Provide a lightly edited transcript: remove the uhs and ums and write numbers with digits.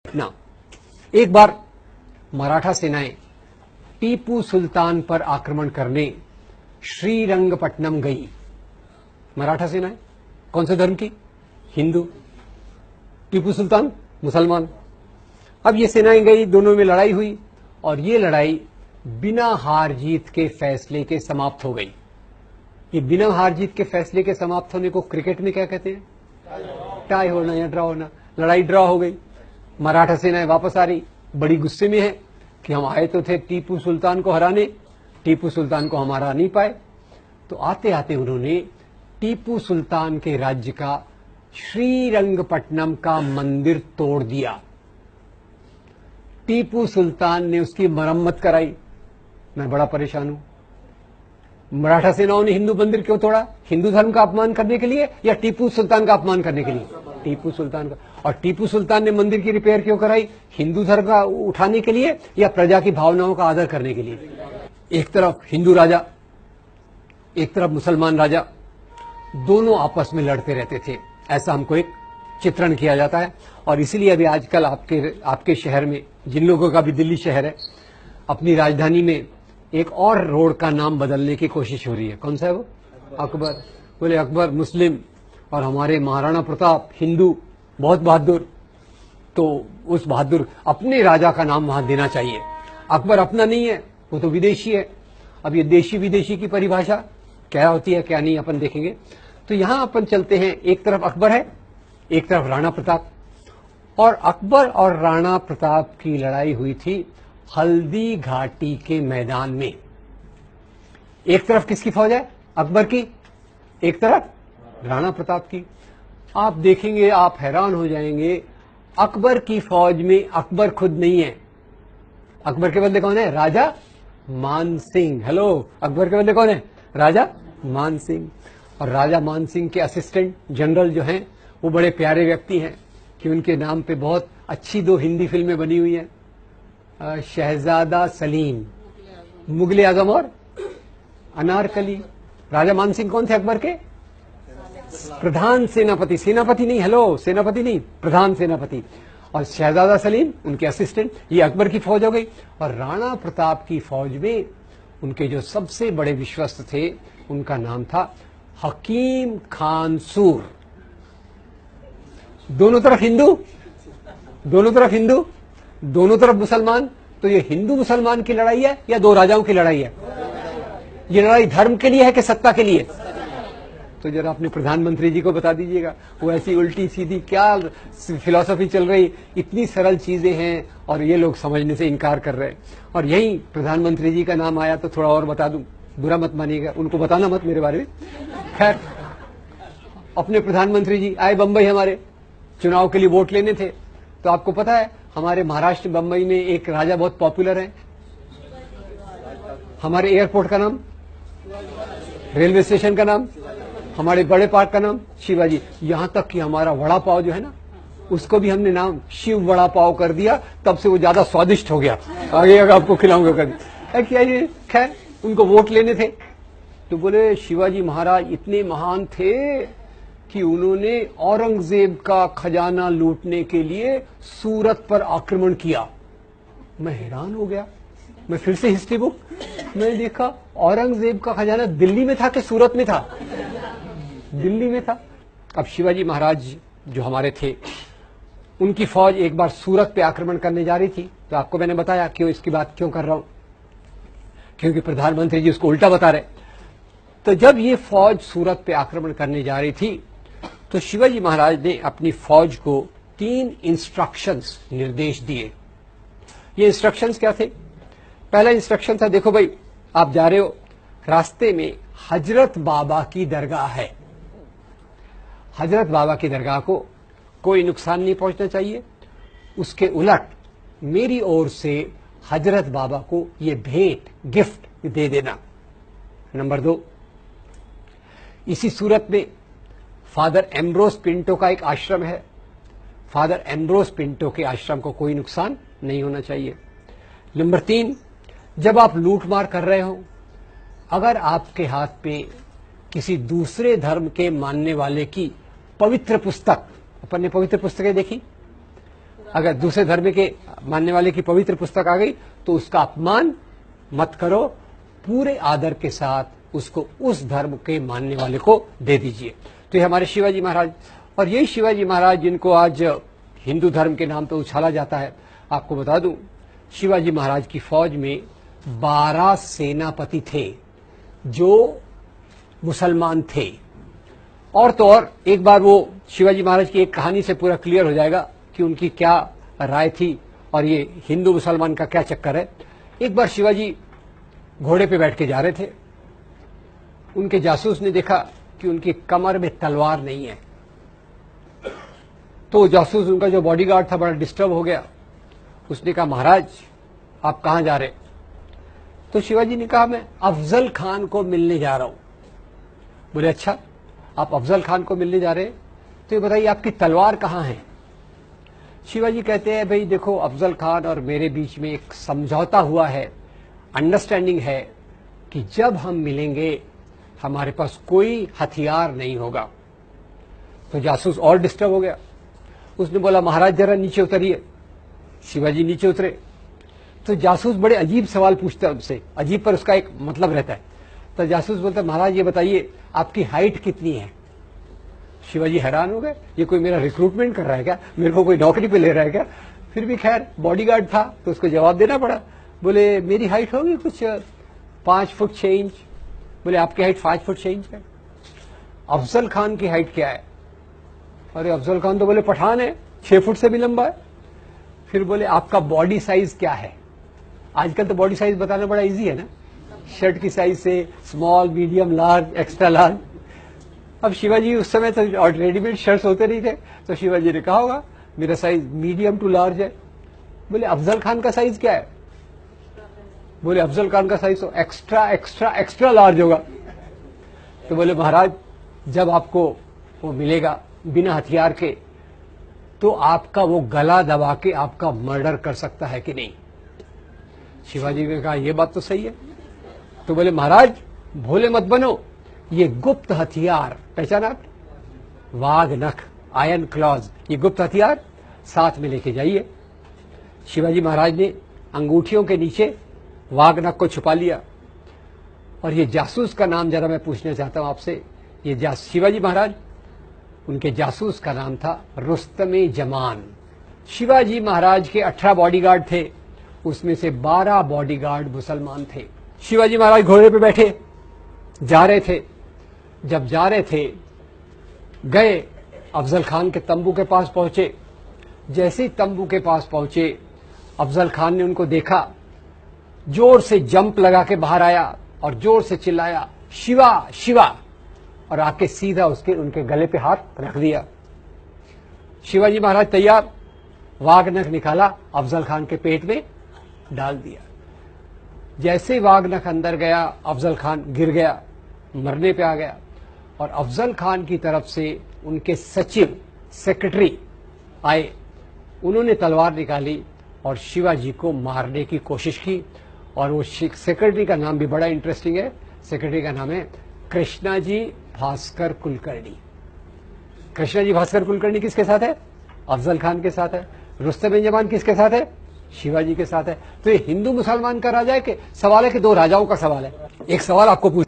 ना एक बार मराठा सेनाएं टीपू सुल्तान पर आक्रमण करने श्रीरंगपट्टनम गई। मराठा सेनाएं कौन से धर्म की? हिंदू। टीपू सुल्तान मुसलमान। अब ये सेनाएं गई, दोनों में लड़ाई हुई और ये लड़ाई बिना हार जीत के फैसले के समाप्त हो गई। ये बिना हार जीत के फैसले के समाप्त होने को क्रिकेट में क्या कहते हैं? टाई होना या ड्रॉ होना। लड़ाई ड्रॉ हो गई। मराठा सेनाएं वापस आ रही, बड़ी गुस्से में है कि हम आए तो थे टीपू सुल्तान को हराने, टीपू सुल्तान को हम हरा नहीं पाए। तो आते आते उन्होंने टीपू सुल्तान के राज्य का श्रीरंगपट्टनम का मंदिर तोड़ दिया। टीपू सुल्तान ने उसकी मरम्मत कराई। मैं बड़ा परेशान हूं। मराठा सेनाओं ने हिंदू मंदिर क्यों तोड़ा? हिंदू धर्म का अपमान करने के लिए या टीपू सुल्तान का अपमान करने के लिए? टीपू सुल्तान का। और टीपू सुल्तान ने मंदिर की रिपेयर क्यों कराई? हिंदू धर्म का उठाने के लिए या प्रजा की भावनाओं का आदर करने के लिए? एक तरफ हिंदू राजा, एक तरफ मुसलमान राजा, दोनों आपस में लड़ते रहते थे। ऐसा हमको एक चित्रण किया जाता है। और इसीलिए अभी आजकल आपके शहर में, जिन लोगों का भी दिल्ली शहर है, अपनी राजधानी में एक और रोड का नाम बदलने की कोशिश हो रही है। कौन सा है वो? अकबर। बोले अकबर मुस्लिम और हमारे महाराणा प्रताप हिंदू, बहुत बहादुर। तो उस बहादुर अपने राजा का नाम वहां देना चाहिए। अकबर अपना नहीं है, वो तो विदेशी है। अब ये देशी विदेशी की परिभाषा क्या होती है क्या नहीं अपन देखेंगे। तो यहां अपन चलते हैं। एक तरफ अकबर है, एक तरफ राणा प्रताप। और अकबर और राणा प्रताप की लड़ाई हुई थी हल्दी घाटी के मैदान में। एक तरफ किसकी फौज है? अकबर की। एक तरफ राणा प्रताप की। आप देखेंगे, आप हैरान हो जाएंगे, अकबर की फौज में अकबर खुद नहीं है। अकबर के बदले कौन है? राजा मान सिंह। हेलो, अकबर के बदले कौन है? राजा मान सिंह। और राजा मान सिंह के असिस्टेंट जनरल जो हैं, वो बड़े प्यारे व्यक्ति हैं कि उनके नाम पे बहुत अच्छी 2 हिंदी फिल्में बनी हुई हैं, शहजादा सलीम, मुगले आजम और अनारकली। राजा मान सिंह कौन थे? अकबर के प्रधान सेनापति। सेनापति नहीं, हेलो, सेनापति नहीं, प्रधान सेनापति। और शहजादा सलीम उनके असिस्टेंट। ये अकबर की फौज हो गई। और राणा प्रताप की फौज में उनके जो सबसे बड़े विश्वस्त थे, उनका नाम था हकीम खान सूर। दोनों तरफ हिंदू, दोनों तरफ हिंदू, दोनों तरफ मुसलमान। तो ये हिंदू मुसलमान की लड़ाई है या 2 राजाओं की लड़ाई है? ये लड़ाई धर्म के लिए है कि सत्ता के लिए? तो जरा अपने प्रधानमंत्री जी को बता दीजिएगा। वो ऐसी उल्टी सीधी क्या फिलॉसफी चल रही, इतनी सरल चीजें हैं और ये लोग समझने से इनकार कर रहे हैं। और यही प्रधानमंत्री जी का नाम आया तो थोड़ा और बता दूं, बुरा मत मानिएगा, उनको बताना मत मेरे बारे में। खैर, अपने प्रधानमंत्री जी आए बंबई, हमारे चुनाव के लिए वोट लेने थे। तो आपको पता है हमारे महाराष्ट्र बंबई में एक राजा बहुत पॉपुलर है। हमारे एयरपोर्ट का नाम, रेलवे स्टेशन का नाम, हमारे बड़े पार्क का नाम शिवाजी। यहां तक कि हमारा वड़ा पाव जो है ना, उसको भी हमने नाम शिव वड़ा पाव कर दिया। तब से वो ज्यादा स्वादिष्ट हो गया। आगे अगर आपको खिलाऊंगा कभी। क्या ये, खैर, उनको वोट लेने थे तो बोले शिवाजी महाराज इतने महान थे कि उन्होंने औरंगजेब का खजाना लूटने के लिए सूरत पर आक्रमण किया। मैं हैरान हो गया। मैं फिर से हिस्ट्री बुक मैंने देखा, औरंगजेब का खजाना दिल्ली में था कि सूरत में था? दिल्ली में था। अब शिवाजी महाराज जो हमारे थे, उनकी फौज एक बार सूरत पे आक्रमण करने जा रही थी। तो आपको मैंने बताया क्यों इसकी बात क्यों कर रहा हूं, क्योंकि प्रधानमंत्री जी उसको उल्टा बता रहे। तो जब ये फौज सूरत पे आक्रमण करने जा रही थी तो शिवाजी महाराज ने अपनी फौज को 3 इंस्ट्रक्शंस, निर्देश दिए। ये इंस्ट्रक्शंस क्या थे? पहला इंस्ट्रक्शन था, देखो भाई, आप जा रहे हो, रास्ते में हजरत बाबा की दरगाह है। हजरत बाबा की दरगाह को कोई नुकसान नहीं पहुंचना चाहिए। उसके उलट मेरी ओर से हजरत बाबा को ये भेंट, गिफ्ट दे देना। नंबर 2, इसी सूरत में फादर एम्ब्रोस पिंटो का एक आश्रम है। फादर एम्ब्रोस पिंटो के आश्रम को कोई नुकसान नहीं होना चाहिए। नंबर 3, जब आप लूटमार कर रहे हो, अगर आपके हाथ पे किसी दूसरे धर्म के मानने वाले की पवित्र पुस्तक, अपन ने पवित्र पुस्तकें देखी, अगर दूसरे धर्म के मानने वाले की पवित्र पुस्तक आ गई तो उसका अपमान मत करो, पूरे आदर के साथ उसको उस धर्म के मानने वाले को दे दीजिए। तो ये हमारे शिवाजी महाराज, और यही शिवाजी महाराज जिनको आज हिंदू धर्म के नाम पे उछाला जाता है। आपको बता दूं, शिवाजी महाराज की फौज में 12 सेनापति थे जो मुसलमान थे। और तो और एक बार वो शिवाजी महाराज की एक कहानी से पूरा क्लियर हो जाएगा कि उनकी क्या राय थी और ये हिंदू मुसलमान का क्या चक्कर है। एक बार शिवाजी घोड़े पे बैठ के जा रहे थे, उनके जासूस ने देखा कि उनकी कमर में तलवार नहीं है। तो जासूस, उनका जो बॉडीगार्ड था, बड़ा डिस्टर्ब हो गया। उसने कहा, महाराज आप कहां जा रहे? तो शिवाजी ने कहा, मैं अफजल खान को मिलने जा रहा हूं। बोले, अच्छा आप अफजल खान को मिलने जा रहे, तो ये बताइए आपकी तलवार कहां है? शिवाजी कहते हैं, भाई देखो, अफजल खान और मेरे बीच में एक समझौता हुआ है, अंडरस्टैंडिंग है कि जब हम मिलेंगे हमारे पास कोई हथियार नहीं होगा। तो जासूस और डिस्टर्ब हो गया। उसने बोला, महाराज जरा नीचे उतरिए। शिवाजी नीचे उतरे तो जासूस बड़े अजीब सवाल पूछता है उनसे, अजीब पर उसका एक मतलब रहता है। तो जासूस बोलता, महाराज ये बताइए आपकी हाइट कितनी है? शिवाजी हैरान हो गए, ये कोई मेरा रिक्रूटमेंट कर रहा है क्या, मेरे को कोई नौकरी पे ले रहा है क्या? फिर भी खैर बॉडीगार्ड था तो उसको जवाब देना पड़ा। बोले, मेरी हाइट होगी कुछ 5 फुट 6 इंच। बोले, आपकी हाइट 5 फुट 6 इंच है। अफजल खान की हाइट क्या है? अरे अफजल खान तो बोले पठान है, 6 फुट से भी लंबा है। फिर बोले, आपका बॉडी साइज क्या है? आजकल तो बॉडी साइज बताना बड़ा इजी है ना, शर्ट की साइज से small, medium, large, extra large. अब शिवाजी उस समय तो और रेडीमेड शर्ट्स होते नहीं थे, तो शिवाजी ने कहा होगा मेरा साइज मीडियम टू लार्ज है। बोले, अफजल खान का साइज क्या है? बोले, अफजल खान का साइज तो एक्स्ट्रा एक्स्ट्रा एक्स्ट्रा लार्ज होगा। तो बोले, महाराज जब आपको वो मिलेगा बिना हथियार के तो आपका वो गला दबा के आपका मर्डर कर सकता है कि नहीं? शिवाजी ने कहा, यह बात तो सही है। तो बोले, महाराज भोले मत बनो, ये गुप्त हथियार पहचाना आप? वाघ नख, आयरन क्लॉज, ये गुप्त हथियार साथ में लेके जाइए। शिवाजी महाराज ने अंगूठियों के नीचे वाघ नख को छुपा लिया। और ये जासूस का नाम जरा मैं पूछना चाहता हूं आपसे। ये शिवाजी महाराज, उनके जासूस का नाम था रुस्तमे जमान। शिवाजी महाराज के 18 बॉडीगार्ड थे, उसमें से 12 बॉडीगार्ड मुसलमान थे। शिवाजी महाराज घोड़े पे बैठे जा रहे थे। जब जा रहे थे, गए अफजल खान के तंबू के पास पहुंचे। जैसे ही तंबू के पास पहुंचे, अफजल खान ने उनको देखा, जोर से जंप लगा के बाहर आया और जोर से चिल्लाया, शिवा शिवा, और आके सीधा उनके गले पे हाथ रख दिया। शिवाजी महाराज तैयार, वाघ नख निकाला, अफजल खान के पेट में डाल दिया। जैसे वाघ नख अंदर गया, अफजल खान गिर गया, मरने पे आ गया। और अफजल खान की तरफ से उनके सचिव, सेक्रेटरी आए, उन्होंने तलवार निकाली और शिवाजी को मारने की कोशिश की। और वो सेक्रेटरी का नाम भी बड़ा इंटरेस्टिंग है। सेक्रेटरी का नाम है कृष्णाजी भास्कर कुलकर्णी। कृष्णाजी भास्कर कुलकर्णी किसके साथ है? अफजल खान के साथ है। रुस्तम जमान किसके साथ है? शिवाजी के साथ है। तो ये हिंदू मुसलमान का राजा है कि सवाल है कि दो राजाओं का सवाल है। एक सवाल आपको पूछ